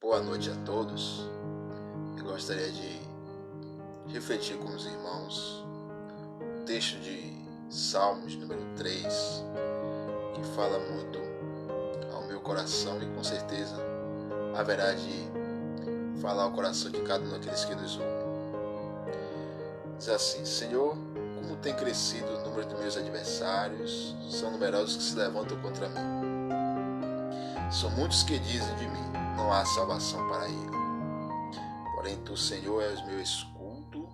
Boa noite a todos. Eu gostaria de refletir com os irmãos o texto de Salmos número 3, que fala muito ao meu coração e com certeza haverá de falar ao coração de cada um daqueles que nos ouvem. Diz assim: Senhor, como tem crescido o número de meus adversários, são numerosos que se levantam contra mim. São muitos que dizem de mim: não há salvação para ele. Porém, tu, Senhor, és meu escudo,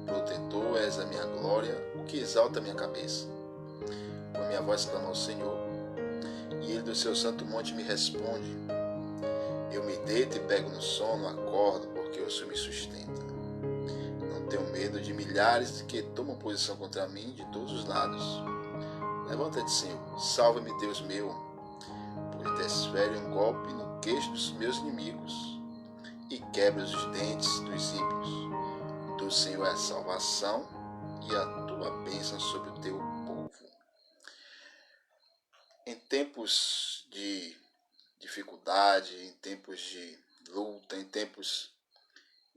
protetor, és a minha glória, o que exalta a minha cabeça. Com a minha voz clamo ao Senhor, e ele do seu santo monte me responde. Eu me deito e pego no sono, acordo, porque o Senhor me sustenta. Não tenho medo de milhares que tomam posição contra mim de todos os lados. Levanta-te, Senhor, salva-me, Deus meu, pois desfere um golpe no queixo dos meus inimigos e quebra os dentes dos ímpios. Do Senhor é a salvação e a tua bênção sobre o teu povo. Em tempos de dificuldade, em tempos de luta, em tempos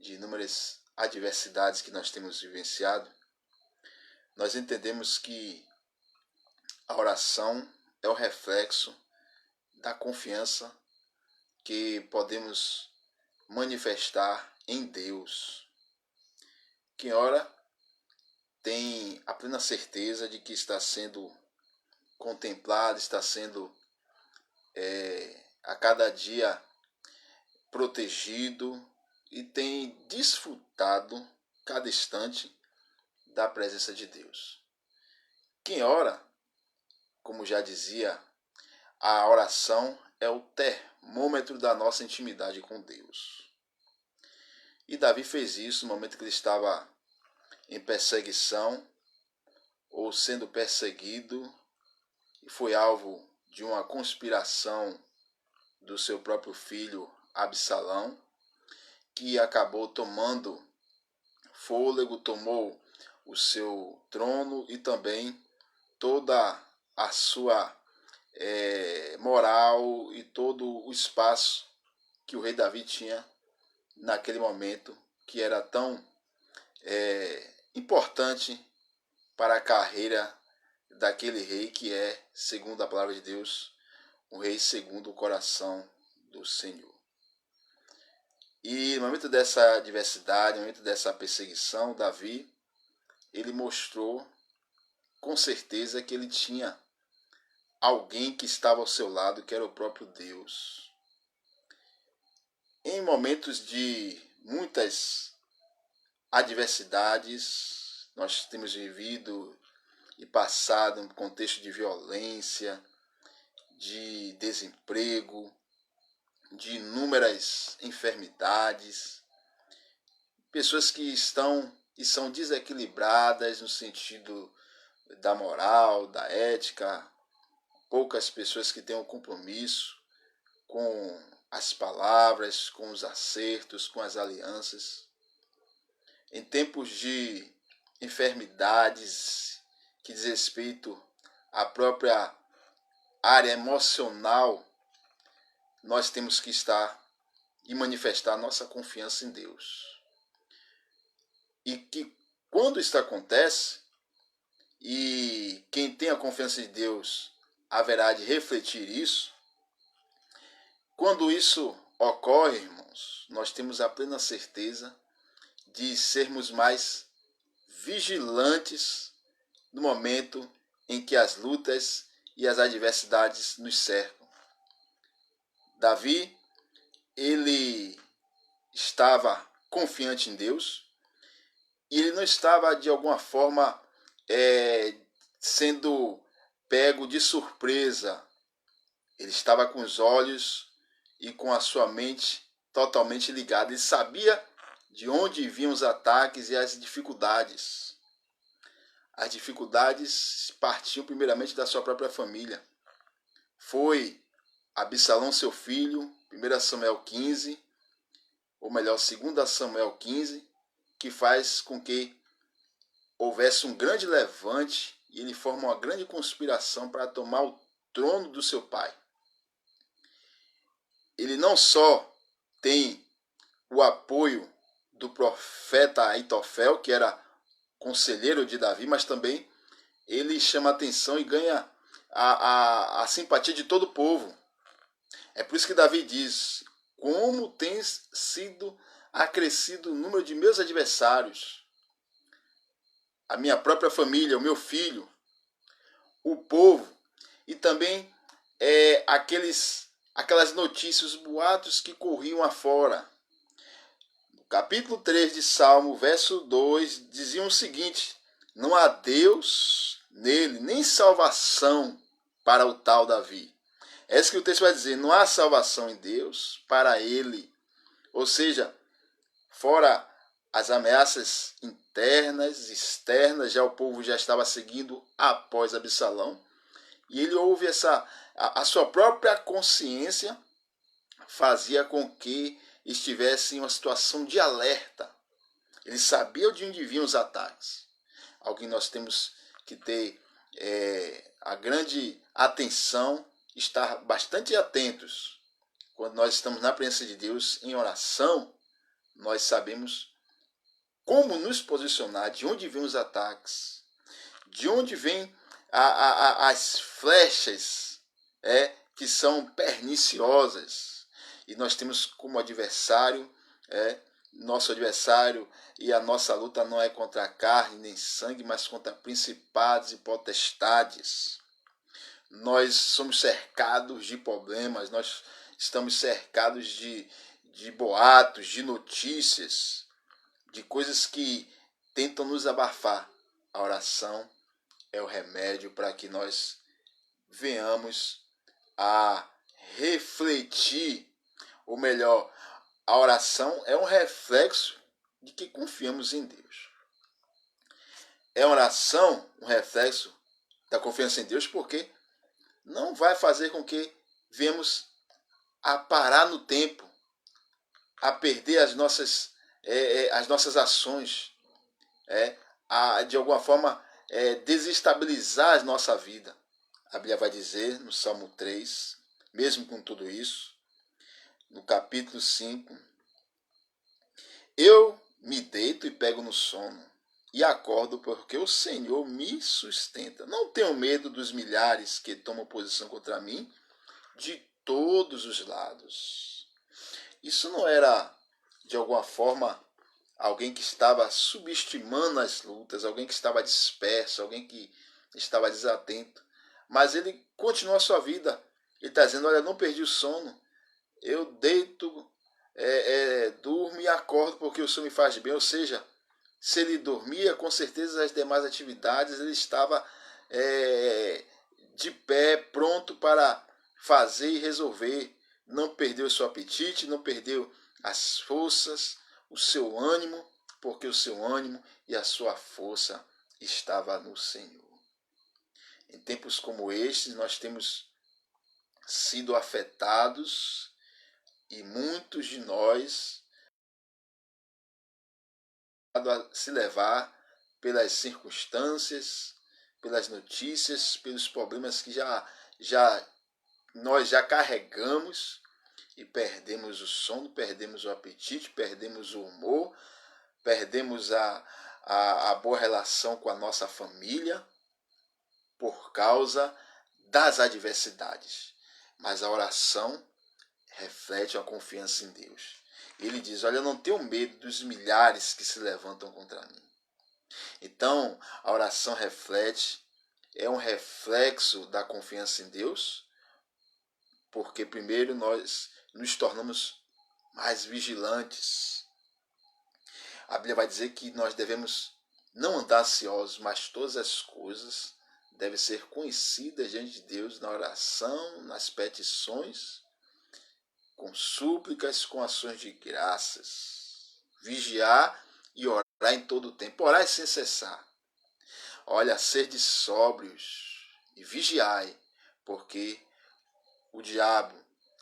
de inúmeras adversidades que nós temos vivenciado, nós entendemos que a oração é o reflexo da confiança que podemos manifestar em Deus. Quem ora tem a plena certeza de que está sendo contemplado, está sendo a cada dia protegido e tem desfrutado cada instante da presença de Deus. Quem ora, como já dizia, a oração é o termômetro da nossa intimidade com Deus. E Davi fez isso no momento que ele estava em perseguição ou sendo perseguido e foi alvo de uma conspiração do seu próprio filho Absalão, que acabou tomando fôlego, tomou o seu trono e também toda a sua moral e todo o espaço que o rei Davi tinha naquele momento, que era tão importante para a carreira daquele rei que é, segundo a palavra de Deus, um rei segundo o coração do Senhor. E no momento dessa adversidade, no momento dessa perseguição, Davi, ele mostrou com certeza que ele tinha alguém que estava ao seu lado, que era o próprio Deus. Em momentos de muitas adversidades, nós temos vivido e passado um contexto de violência, de desemprego, de inúmeras enfermidades, pessoas que estão e são desequilibradas no sentido da moral, da ética, poucas pessoas que têm um compromisso com as palavras, com os acertos, com as alianças. Em tempos de enfermidades que diz respeito à própria área emocional, nós temos que estar e manifestar nossa confiança em Deus. E que quando isso acontece, e quem tem a confiança de Deus haverá de refletir isso, quando isso ocorre, irmãos, nós temos a plena certeza de sermos mais vigilantes no momento em que as lutas e as adversidades nos cercam. Davi, ele estava confiante em Deus e ele não estava de alguma forma sendo pego de surpresa. Ele estava com os olhos e com a sua mente totalmente ligada. Ele sabia de onde vinham os ataques e as dificuldades. As dificuldades partiam primeiramente da sua própria família. Foi Absalão, seu filho, 1 Samuel 15, ou melhor, 2 Samuel 15, que faz com que houvesse um grande levante e ele forma uma grande conspiração para tomar o trono do seu pai. Ele não só tem o apoio do profeta Aitofel, que era conselheiro de Davi, mas também ele chama atenção e ganha a simpatia de todo o povo. É por isso que Davi diz: como tem sido acrescido o número de meus adversários, a minha própria família, o meu filho, o povo, e também aquelas notícias, os boatos que corriam afora. No capítulo 3 de Salmo, verso 2, diziam o seguinte: não há Deus nele, nem salvação para o tal Davi. É isso que o texto vai dizer: não há salvação em Deus para ele. Ou seja, fora as ameaças internas, externas, já o povo já estava seguindo após Absalão. E ele ouve a sua própria consciência fazia com que estivesse em uma situação de alerta. Ele sabia de onde vinham os ataques. Algo que nós temos que ter a grande atenção, estar bastante atentos. Quando nós estamos na presença de Deus em oração, nós sabemos como nos posicionar, de onde vêm os ataques, de onde vêm as flechas que são perniciosas. E nós temos como adversário, nosso adversário, e a nossa luta não é contra a carne nem sangue, mas contra principados e potestades. Nós somos cercados de problemas, nós estamos cercados de boatos, de notícias, de coisas que tentam nos abafar. A oração é o remédio para que nós venhamos a refletir, ou melhor, a oração é um reflexo de que confiamos em Deus. É uma oração um reflexo da confiança em Deus, porque não vai fazer com que venhamos a parar no tempo, a perder as nossas ações, a de alguma forma desestabilizar a nossa vida. A Bíblia vai dizer no Salmo 3, mesmo com tudo isso, no capítulo 5, eu me deito e pego no sono, e acordo porque o Senhor me sustenta. Não tenho medo dos milhares que tomam posição contra mim de todos os lados. Isso não era, de alguma forma, alguém que estava subestimando as lutas, alguém que estava disperso, alguém que estava desatento. Mas ele continua a sua vida. Ele está dizendo: olha, não perdi o sono. Eu deito, durmo e acordo porque o sono me faz bem. Ou seja, se ele dormia, com certeza as demais atividades ele estava de pé, pronto para fazer e resolver. Não perdeu seu apetite, não perdeu as forças, o seu ânimo, porque o seu ânimo e a sua força estava no Senhor. Em tempos como estes, nós temos sido afetados e muitos de nós a se levar pelas circunstâncias, pelas notícias, pelos problemas que nós já carregamos e perdemos o sono, perdemos o apetite, perdemos o humor, perdemos a boa relação com a nossa família por causa das adversidades. Mas a oração reflete a confiança em Deus. Ele diz: olha, eu não tenho medo dos milhares que se levantam contra mim. Então, a oração é um reflexo da confiança em Deus, porque primeiro nós nos tornamos mais vigilantes. A Bíblia vai dizer que nós devemos não andar ansiosos, mas todas as coisas devem ser conhecidas diante de Deus na oração, nas petições, com súplicas, com ações de graças. Vigiar e orar em todo o tempo. Orar sem cessar. Olha, sede sóbrios e vigiai, porque o diabo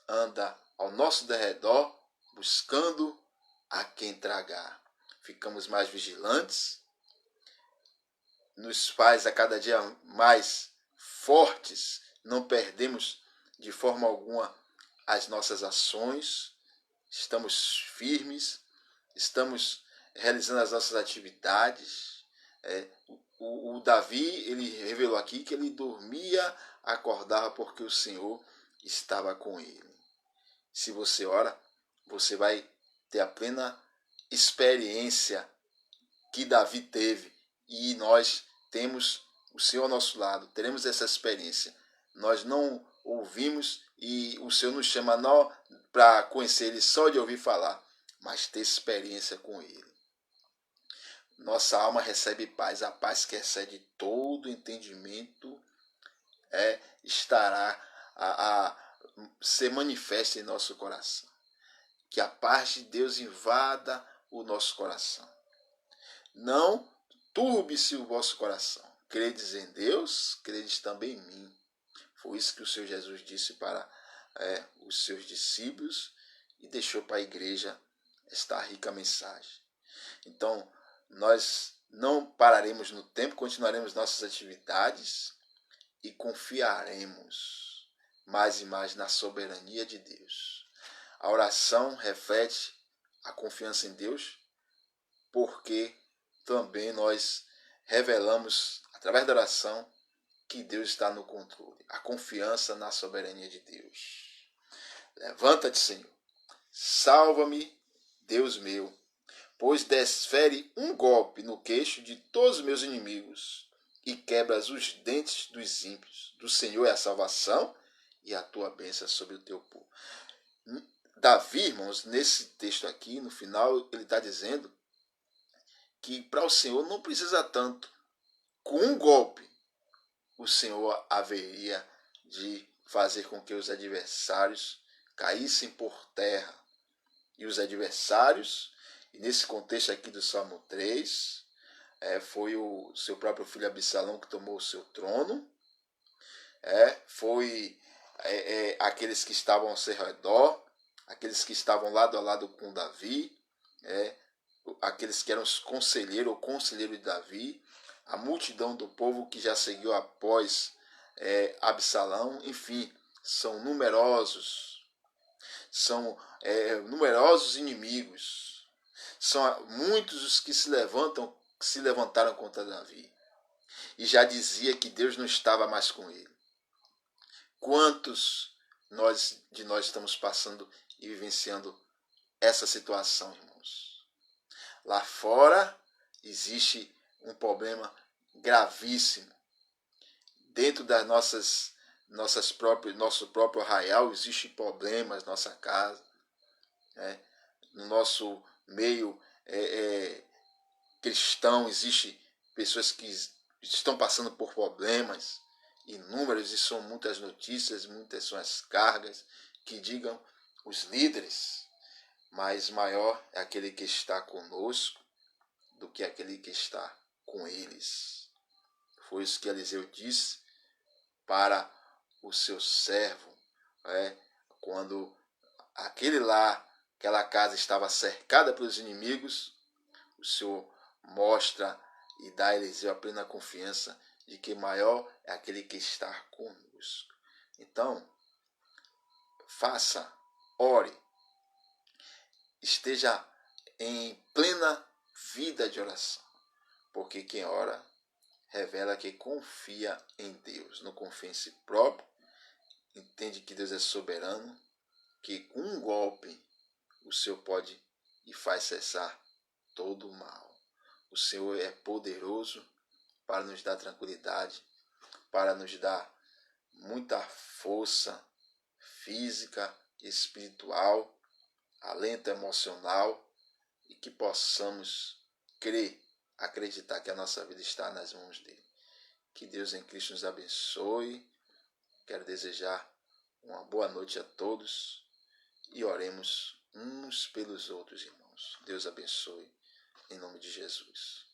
anda ao nosso derredor buscando a quem tragar. Ficamos mais vigilantes, nos faz a cada dia mais fortes, não perdemos de forma alguma as nossas ações, estamos firmes, estamos realizando as nossas atividades. O Davi, ele revelou aqui que ele dormia, acordava porque o Senhor estava com ele. Se você ora, você vai ter a plena experiência que Davi teve, e nós temos o Senhor ao nosso lado, teremos essa experiência. Nós não ouvimos e o Senhor nos chama não para conhecer Ele só de ouvir falar, mas ter experiência com Ele. Nossa alma recebe paz, a paz que excede todo entendimento estará a ser manifesta em nosso coração. Que a paz de Deus invada o nosso coração. Não turbe-se o vosso coração. Credes em Deus, credes também em mim. Foi isso que o Senhor Jesus disse para os seus discípulos e deixou para a igreja esta rica mensagem. Então, nós não pararemos no tempo, continuaremos nossas atividades e confiaremos mais e mais na soberania de Deus. A oração reflete a confiança em Deus, porque também nós revelamos, através da oração, que Deus está no controle. A confiança na soberania de Deus. Levanta-te, Senhor. Salva-me, Deus meu, pois desfere um golpe no queixo de todos os meus inimigos e quebras os dentes dos ímpios. Do Senhor é a salvação e a tua bênção sobre o teu povo. Davi, irmãos, nesse texto aqui, no final, ele está dizendo que para o Senhor não precisa tanto. Com um golpe, o Senhor haveria de fazer com que os adversários caíssem por terra. E os adversários, e nesse contexto aqui do Salmo 3, foi o seu próprio filho Absalão que tomou o seu trono, foi aqueles que estavam ao seu redor, aqueles que estavam lado a lado com Davi, aqueles que eram os conselheiros ou conselheiro de Davi, a multidão do povo que já seguiu após Absalão, enfim, são numerosos inimigos, são muitos os que se levantaram contra Davi, e já dizia que Deus não estava mais com ele. Quantos de nós estamos passando e vivenciando essa situação, irmãos? Lá fora existe um problema gravíssimo. Dentro das nosso próprio arraial existe problemas, nossa casa, no nosso meio cristão existe pessoas que estão passando por problemas inúmeros, e são muitas notícias, muitas são as cargas que digam os líderes, mas maior é aquele que está conosco do que aquele que está com eles. Foi isso que Eliseu disse para o seu servo, quando aquela casa estava cercada pelos inimigos. O Senhor mostra e dá a Eliseu a plena confiança de que maior é aquele que está conosco. Então, ore, esteja em plena vida de oração, porque quem ora revela que confia em Deus, não confia em si próprio, entende que Deus é soberano, que com um golpe o Senhor pode e faz cessar todo o mal. O Senhor é poderoso para nos dar tranquilidade, para nos dar muita força física, espiritual, alento emocional, e que possamos acreditar que a nossa vida está nas mãos dele. Que Deus em Cristo nos abençoe. Quero desejar uma boa noite a todos e oremos uns pelos outros, irmãos. Deus abençoe, em nome de Jesus.